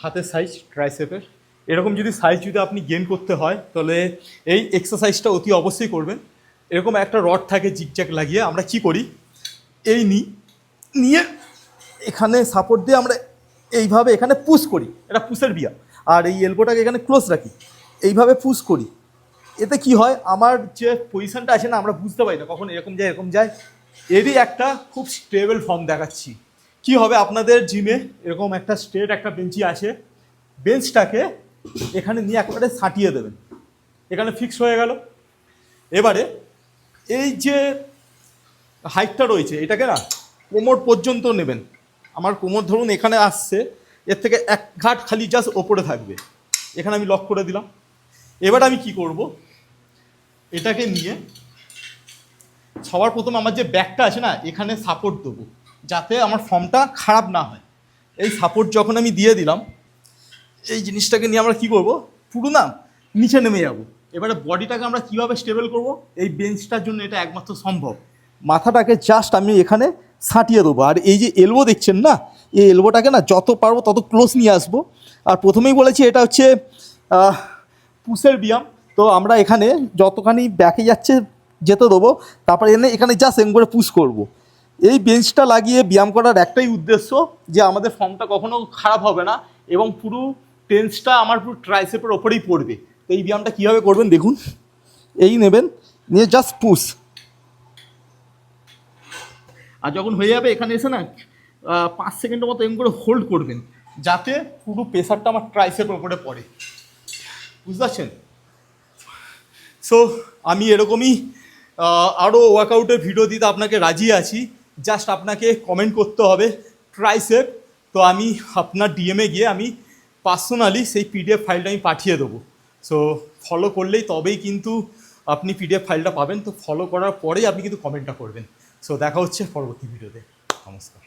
হাতের সাইজ ট্রাইসেপের এরকম যদি সাইজ যদি আপনি গেইন করতে হয় তাহলে এই এক্সারসাইজটা অতি অবশ্যই করবেন। এরকম একটা রড থাকে জিগজ্যাগ লাগিয়ে আমরা কি করি, এই নিয়ে এখানে সাপোর্ট দিয়ে আমরা এইভাবে এখানে পুশ করি, এটা পুশের ব্যায়াম। আর এই এলবোটাকে এখানে ক্লোজ রাখি, এইভাবে পুশ করি। এতে কি হয়, আমার যে পজিশনটা আছে না আমরা বুঝতে পারি না কখন এরকম যায় এরকম যায়। এরই একটা খুব স্টেবল ফর্ম দেখাচ্ছি। কি হবে, আপনাদের জিমে এরকম একটা স্ট্রেট একটা বেঞ্চি আছে, বেঞ্চটাকে এখানে নিয়ে একেবারে সাঁটিয়ে দেবেন, এখানে ফিক্স হয়ে গেল। এবারে এই যে হাইটটা রয়েছে এটাকে না কোমর পর্যন্ত নেবেন। আমার কোমর ধরুন এখানে আসছে, এর থেকে এক ঘাট খালি জাস্ট ওপরে থাকবে, এখানে আমি লক করে দিলাম। এবার আমি কি করব, এটাকে নিয়ে সবার প্রথম আমার যে ব্যাকটা আছে না এখানে সাপোর্ট দেবো, যাতে আমার ফর্মটা খারাপ না হয়। এই সাপোর্ট যখন আমি দিয়ে দিলাম, এই জিনিসটাকে নিয়ে আমরা কি করব, পুরো না নিচে নেমে যাব। এবারে বডিটাকে আমরা কিভাবে স্টেবল করব, এই বেঞ্চটার জন্য এটা একমাত্র সম্ভব। মাথাটাকে জাস্ট আমি এখানে সাঁটিয়ে দেবো, আর এই যে এলবো দেখছেন না, এই এলবোটাকে না যত পারবো তত ক্লোজ নিয়ে আসবো। আর প্রথমেই বলেছি এটা হচ্ছে পুশের ব্যায়াম, তো আমরা এখানে যতখানি ব্যাকে যাচ্ছে যেতে দেবো, তারপরে এখানে জাস্ট এম করে পুশ করব। এই বেঞ্চটা লাগিয়ে ব্যায়াম করার একটাই উদ্দেশ্য যে আমাদের ফর্মটা কখনো খারাপ হবে না এবং পুরো টেন্সটা আমার পুরো ট্রাইসেপের ওপরেই পড়বে। তো এই ব্যায়ামটা কীভাবে করবেন দেখুন, এই নেবেন, নিয়ে জাস্ট পুশ, আর যখন হয়ে যাবে এখানে এসে না 5 সেকেন্ডের মতো এম করে হোল্ড করবেন, যাতে পুরো প্রেশারটা আমার ট্রাইসেপের ওপরে পড়ে। বুঝতে পারছেন? সো আমি এরকমই আরও ওয়ার্কআউটের ভিডিও দিতে আপনাকে রাজি আছি, জাস্ট আপনাকে কমেন্ট করতে হবে ট্রাইসেপ। তো আমি আপনার ডিএমে গিয়ে আমি পার্সোনালি সেই পিডিএফ ফাইলটা আমি পাঠিয়ে দেবো। সো ফলো করলেই তবেই কিন্তু আপনি পিডিএফ ফাইলটা পাবেন। তো ফলো করার পরেই আপনি কিন্তু কমেন্টটা করবেন। সো দেখা হচ্ছে পরবর্তী ভিডিওতে। নমস্কার।